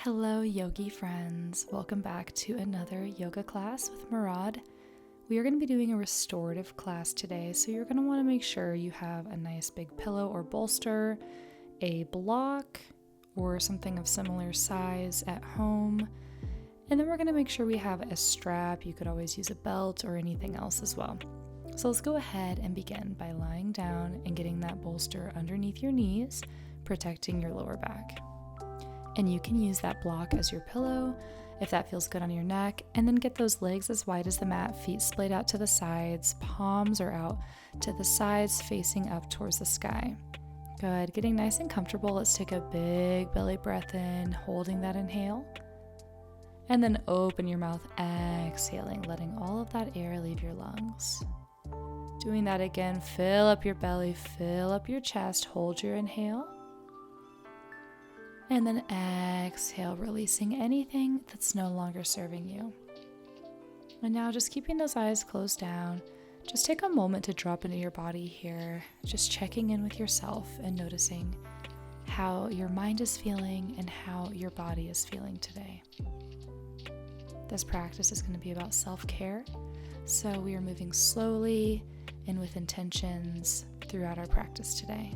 Hello, yogi friends. Welcome back to another yoga class with Murad. We are going to be doing a restorative class today, so you're going to want to make sure you have a nice big pillow or bolster, a block, or something of similar size at home. And then we're going to make sure we have a strap. You could always use a belt or anything else as well. So let's go ahead and begin by lying down and getting that bolster underneath your knees, protecting your lower back. And you can use that block as your pillow if that feels good on your neck, and then get those legs as wide as the mat, feet splayed out to the sides, palms are out to the sides, facing up towards the sky. Good, getting nice and comfortable. Let's take a big belly breath in, holding that inhale, and then open your mouth, exhaling, letting all of that air leave your lungs. Doing that again, fill up your belly, fill up your chest, hold your inhale. And then exhale, releasing anything that's no longer serving you. And now just keeping those eyes closed down, just take a moment to drop into your body here, just checking in with yourself and noticing how your mind is feeling and how your body is feeling today. This practice is going to be about self-care, so we are moving slowly and with intentions throughout our practice today.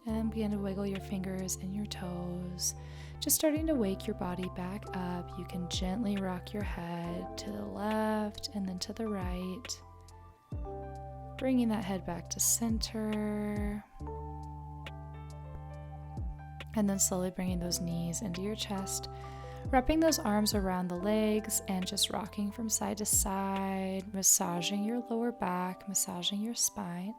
And begin to wiggle your fingers and your toes, just starting to wake your body back up. You can gently rock your head to the left and then to the right, bringing that head back to center. And then slowly bringing those knees into your chest, wrapping those arms around the legs and just rocking from side to side, massaging your lower back, massaging your spine.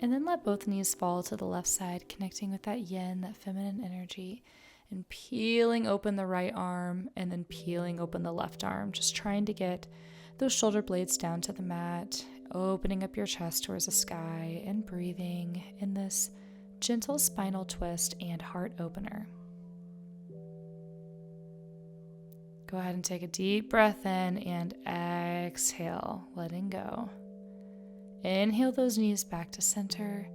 And then let both knees fall to the left side, connecting with that yin, that feminine energy, and peeling open the right arm and then peeling open the left arm, just trying to get those shoulder blades down to the mat, opening up your chest towards the sky and breathing in this gentle spinal twist and heart opener. Go ahead and take a deep breath in and exhale, letting go. Inhale those knees back to center,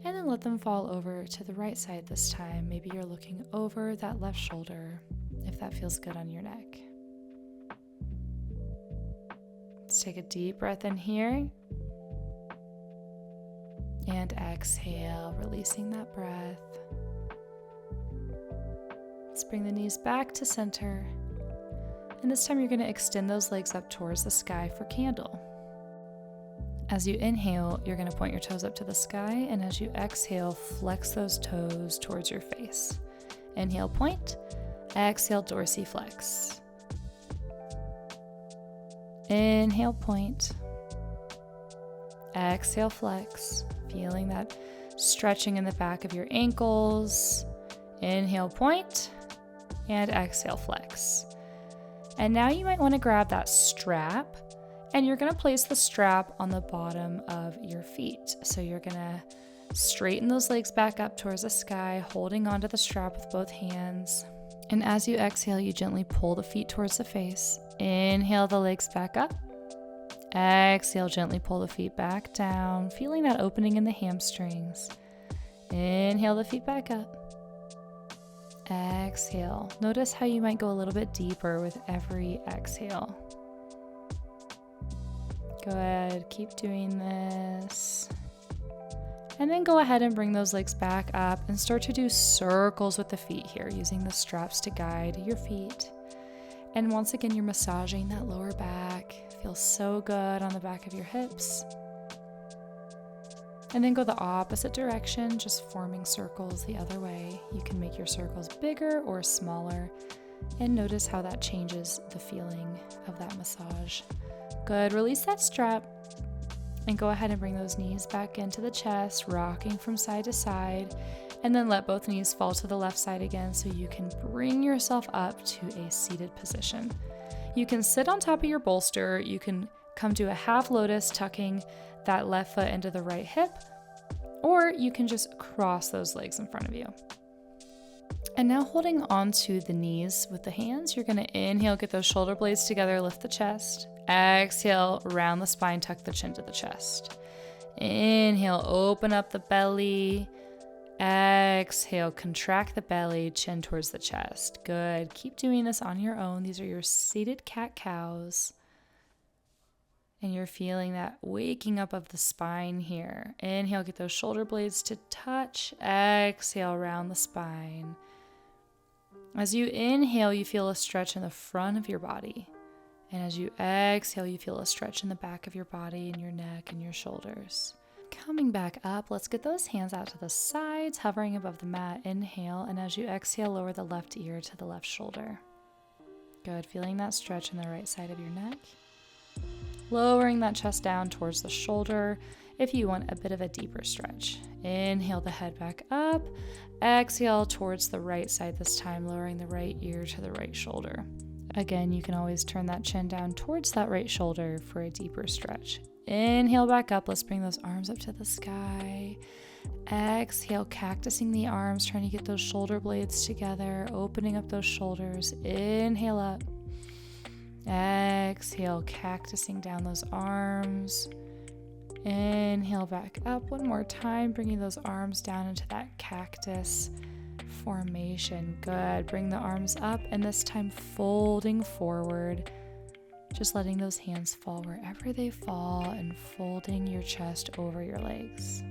and then let them fall over to the right side this time. Maybe you're looking over that left shoulder, if that feels good on your neck. Let's take a deep breath in here, and exhale, releasing that breath. Let's bring the knees back to center, and this time you're going to extend those legs up towards the sky for candle. As you inhale, you're going to point your toes up to the sky, and as you exhale, flex those toes towards your face. Inhale, point. Exhale, dorsiflex. Inhale, point. Exhale, flex. Feeling that stretching in the back of your ankles. Inhale, point. And exhale, flex. And now you might want to grab that strap, and you're going to place the strap on the bottom of your feet. So you're going to straighten those legs back up towards the sky, holding onto the strap with both hands. And as you exhale, you gently pull the feet towards the face. Inhale the legs back up. Exhale, gently pull the feet back down, feeling that opening in the hamstrings. Inhale the feet back up. Exhale. Notice how you might go a little bit deeper with every exhale. Go ahead, keep doing this. And then go ahead and bring those legs back up and start to do circles with the feet here, using the straps to guide your feet. And once again, you're massaging that lower back. Feels so good on the back of your hips. And then go the opposite direction, just forming circles the other way. You can make your circles bigger or smaller, and notice how that changes the feeling of that massage. Good, release that strap and go ahead and bring those knees back into the chest, rocking from side to side, and then let both knees fall to the left side again so you can bring yourself up to a seated position. You can sit on top of your bolster, you can come to a half lotus, tucking that left foot into the right hip, or you can just cross those legs in front of you. And now holding on to the knees with the hands, you're going to inhale, get those shoulder blades together, lift the chest. Exhale, round the spine, tuck the chin to the chest. Inhale, open up the belly. Exhale, contract the belly, chin towards the chest. Good. Keep doing this on your own. These are your seated cat-cows. And you're feeling that waking up of the spine here. Inhale, get those shoulder blades to touch. Exhale, round the spine. As you inhale, you feel a stretch in the front of your body. And as you exhale, you feel a stretch in the back of your body and your neck and your shoulders. Coming back up, let's get those hands out to the sides, hovering above the mat. Inhale, and as you exhale, lower the left ear to the left shoulder. Good. Feeling that stretch in the right side of your neck. Lowering that chest down towards the shoulder if you want a bit of a deeper stretch. Inhale the head back up. Exhale towards the right side this time, lowering the right ear to the right shoulder. Again, you can always turn that chin down towards that right shoulder for a deeper stretch. Inhale back up. Let's bring those arms up to the sky. Exhale, cactusing the arms, trying to get those shoulder blades together, opening up those shoulders. Inhale up. Exhale, cactusing down those arms. Inhale back up one more time, bringing those arms down into that cactus formation. Good. Bring the arms up, and this time folding forward. Just letting those hands fall wherever they fall and folding your chest over your legs.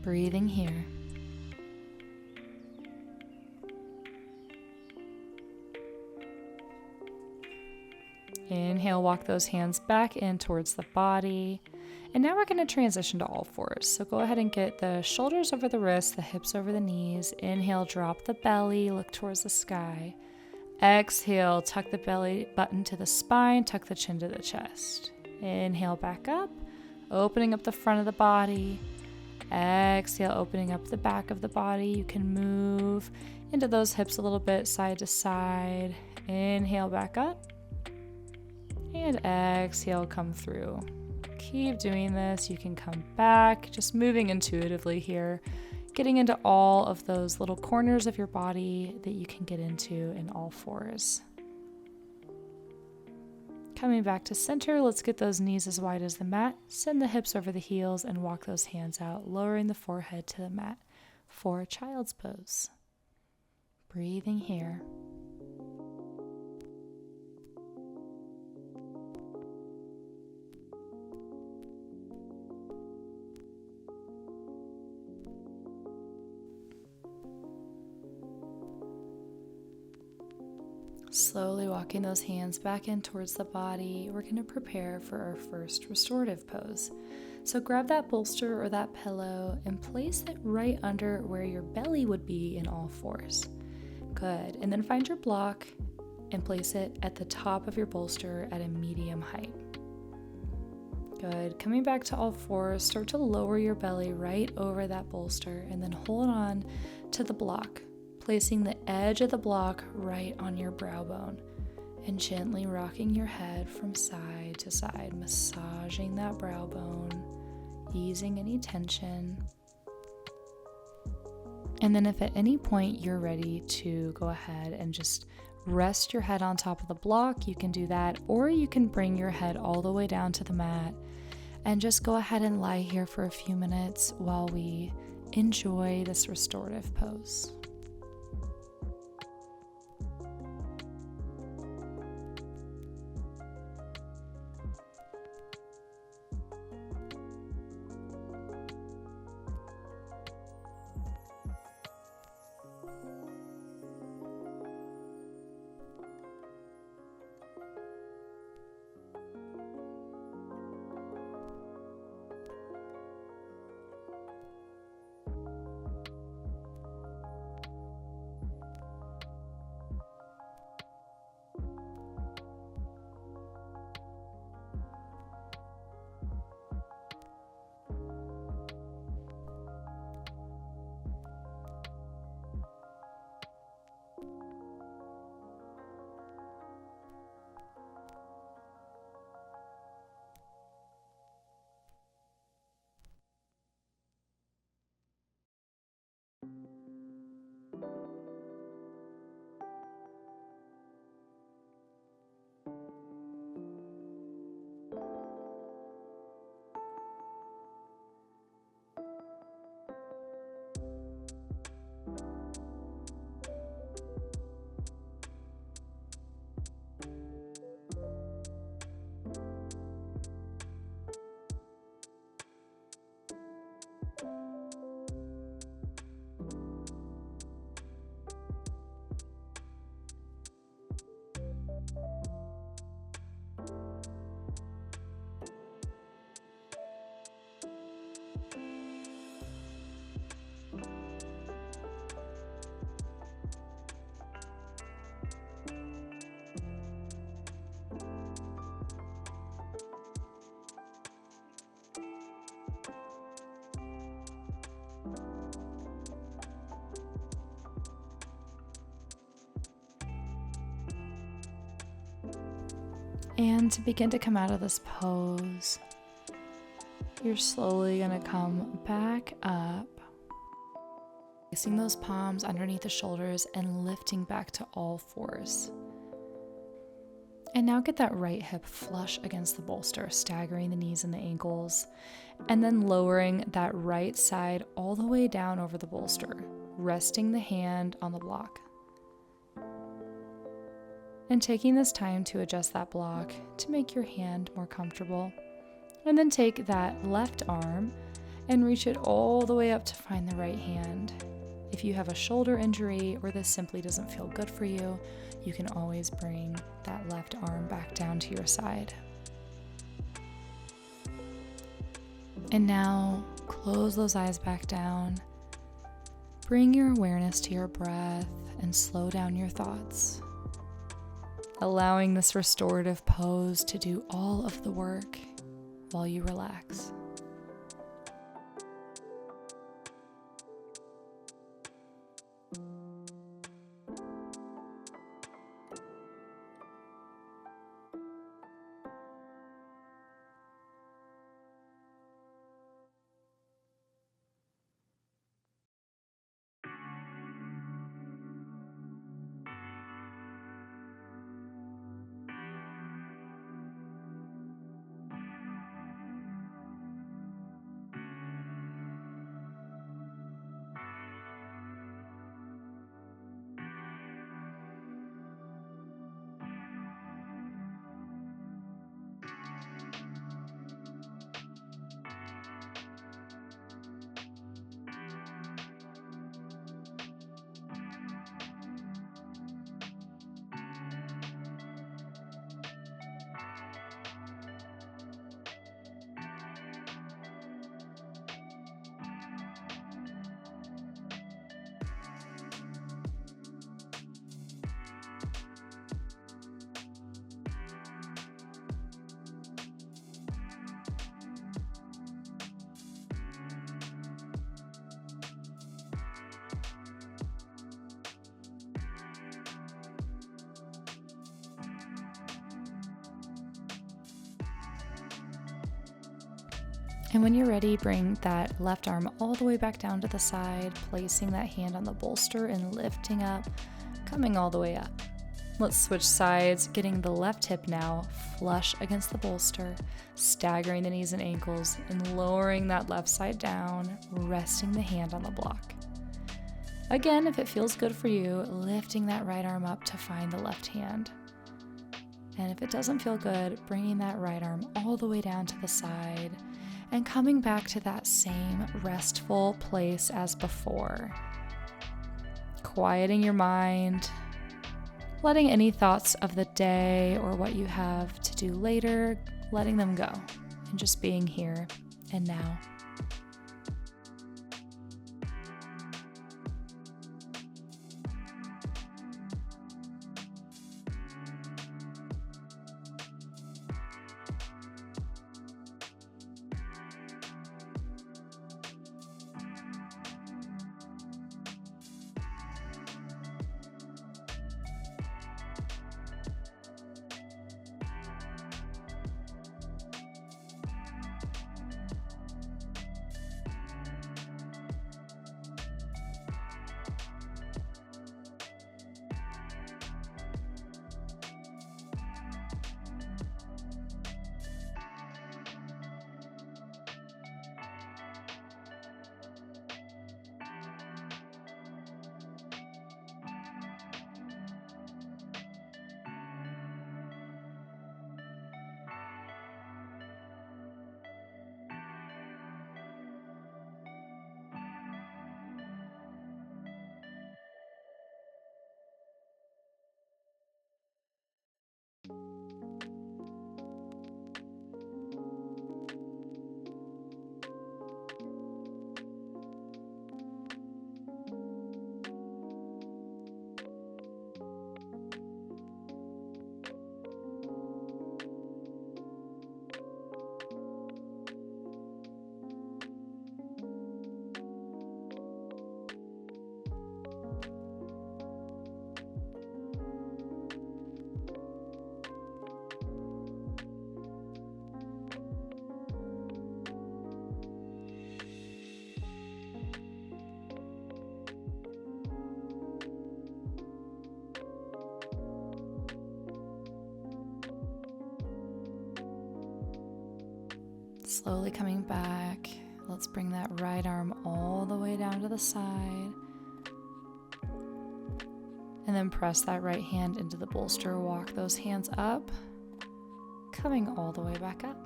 Breathing here. Inhale, walk those hands back in towards the body. And now we're going to transition to all fours. So go ahead and get the shoulders over the wrists, the hips over the knees. Inhale, drop the belly, look towards the sky. Exhale, tuck the belly button to the spine, tuck the chin to the chest. Inhale, back up, opening up the front of the body. Exhale, opening up the back of the body. You can move into those hips a little bit, side to side. Inhale, back up. And exhale, come through. Keep doing this. You can come back, just moving intuitively here, getting into all of those little corners of your body that you can get into in all fours. Coming back to center, let's get those knees as wide as the mat. Send the hips over the heels and walk those hands out, lowering the forehead to the mat for child's pose. Breathing here. Slowly walking those hands back in towards the body, we're going to prepare for our first restorative pose. So grab that bolster or that pillow and place it right under where your belly would be in all fours. Good. And then find your block and place it at the top of your bolster at a medium height. Good. Coming back to all fours, start to lower your belly right over that bolster and then hold on to the block, placing the edge of the block right on your brow bone and gently rocking your head from side to side, massaging that brow bone, easing any tension. And then if at any point you're ready to go ahead and just rest your head on top of the block, you can do that, or you can bring your head all the way down to the mat and just go ahead and lie here for a few minutes while we enjoy this restorative pose. And to begin to come out of this pose, you're slowly going to come back up, placing those palms underneath the shoulders and lifting back to all fours. And now get that right hip flush against the bolster, staggering the knees and the ankles, and then lowering that right side all the way down over the bolster, resting the hand on the block. And taking this time to adjust that block to make your hand more comfortable. And then take that left arm and reach it all the way up to find the right hand. If you have a shoulder injury or this simply doesn't feel good for you, you can always bring that left arm back down to your side. And now close those eyes back down. Bring your awareness to your breath and slow down your thoughts, allowing this restorative pose to do all of the work while you relax. And when you're ready, bring that left arm all the way back down to the side, placing that hand on the bolster and lifting up, coming all the way up. Let's switch sides, getting the left hip now flush against the bolster, staggering the knees and ankles, and lowering that left side down, resting the hand on the block. Again, if it feels good for you, lifting that right arm up to find the left hand. And if it doesn't feel good, bringing that right arm all the way down to the side, and coming back to that same restful place as before. Quieting your mind, letting any thoughts of the day or what you have to do later, letting them go, and just being here and now. Slowly coming back. Let's bring that right arm all the way down to the side. And then press that right hand into the bolster. Walk those hands up, coming all the way back up.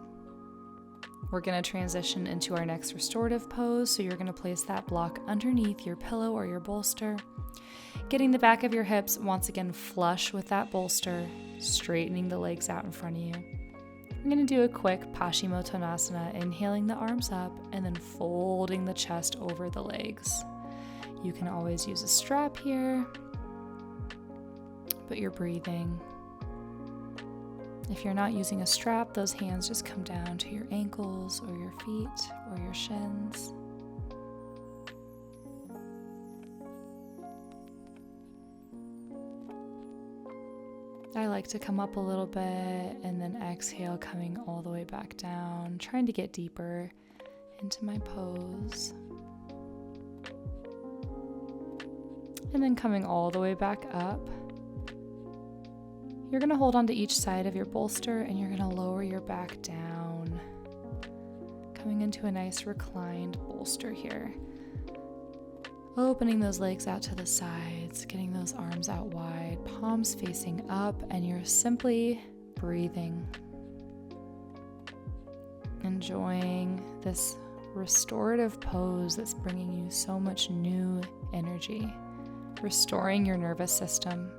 We're going to transition into our next restorative pose. So you're going to place that block underneath your pillow or your bolster, getting the back of your hips once again flush with that bolster, straightening the legs out in front of you. We're going to do a quick Paschimottanasana, inhaling the arms up and then folding the chest over the legs. You can always use a strap here, but you're breathing. If you're not using a strap, those hands just come down to your ankles or your feet or your shins. I like to come up a little bit and then exhale, coming all the way back down, trying to get deeper into my pose. And then coming all the way back up. You're going to hold on to each side of your bolster and you're going to lower your back down, coming into a nice reclined bolster here. Opening those legs out to the sides, getting those arms out wide, palms facing up, and you're simply breathing. Enjoying this restorative pose that's bringing you so much new energy, restoring your nervous system.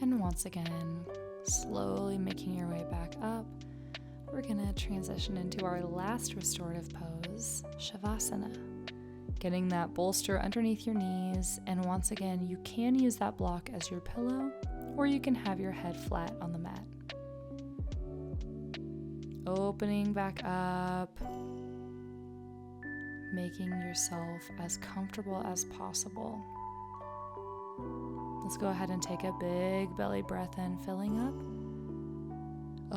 And once again, slowly making your way back up, we're going to transition into our last restorative pose, Shavasana. Getting that bolster underneath your knees, and once again, you can use that block as your pillow, or you can have your head flat on the mat. Opening back up, making yourself as comfortable as possible. Let's go ahead and take a big belly breath in, filling up.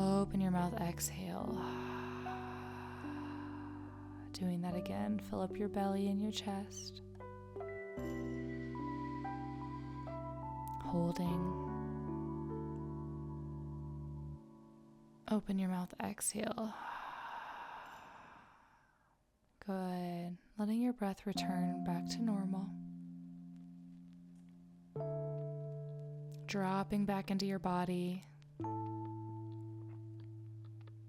Open your mouth, exhale. Doing that again, fill up your belly and your chest. Holding. Open your mouth, exhale. Good. Letting your breath return back to normal. Dropping back into your body.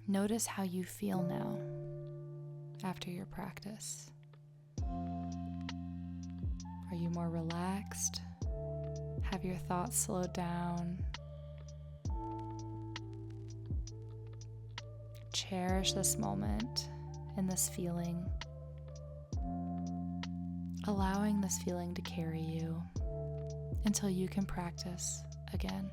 Notice how you feel now after your practice. Are you more relaxed? Have your thoughts slowed down? Cherish this moment and this feeling. allowing this feeling to carry you until you can practice again.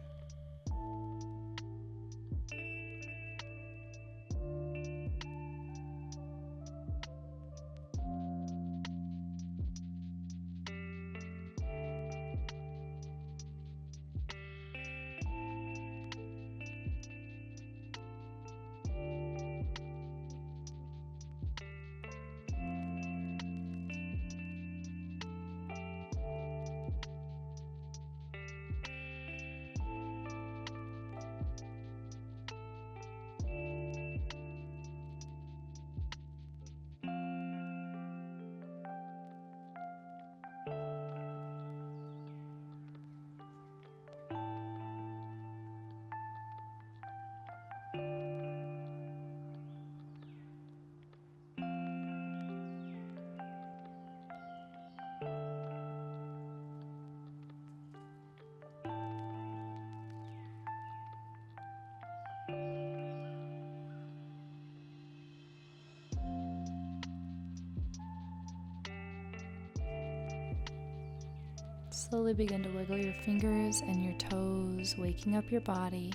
Slowly begin to wiggle your fingers and your toes, waking up your body,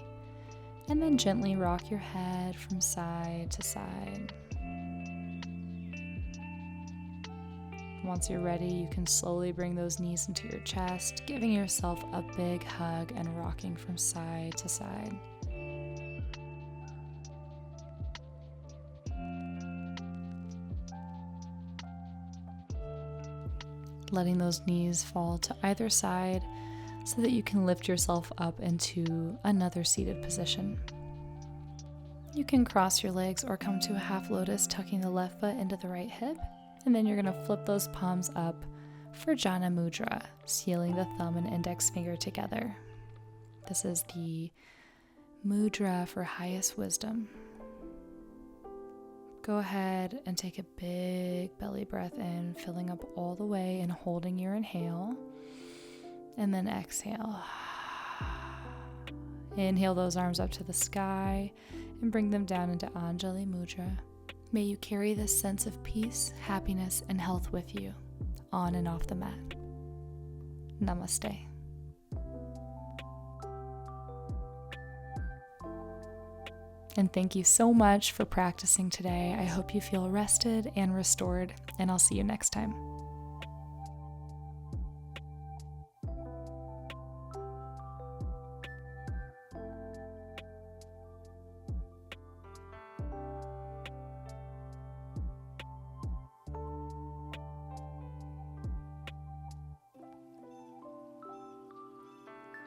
and then gently rock your head from side to side. Once you're ready, you can slowly bring those knees into your chest, giving yourself a big hug and rocking from side to side. Letting those knees fall to either side so that you can lift yourself up into another seated position. You can cross your legs or come to a half lotus, tucking the left foot into the right hip, and then you're going to flip those palms up for Jhana Mudra, sealing the thumb and index finger together. This is the mudra for highest wisdom. Go ahead and take a big belly breath in, filling up all the way and holding your inhale. And then exhale. Inhale those arms up to the sky and bring them down into Anjali Mudra. May you carry this sense of peace, happiness, and health with you on and off the mat. Namaste. And thank you so much for practicing today. I hope you feel rested and restored, and I'll see you next time.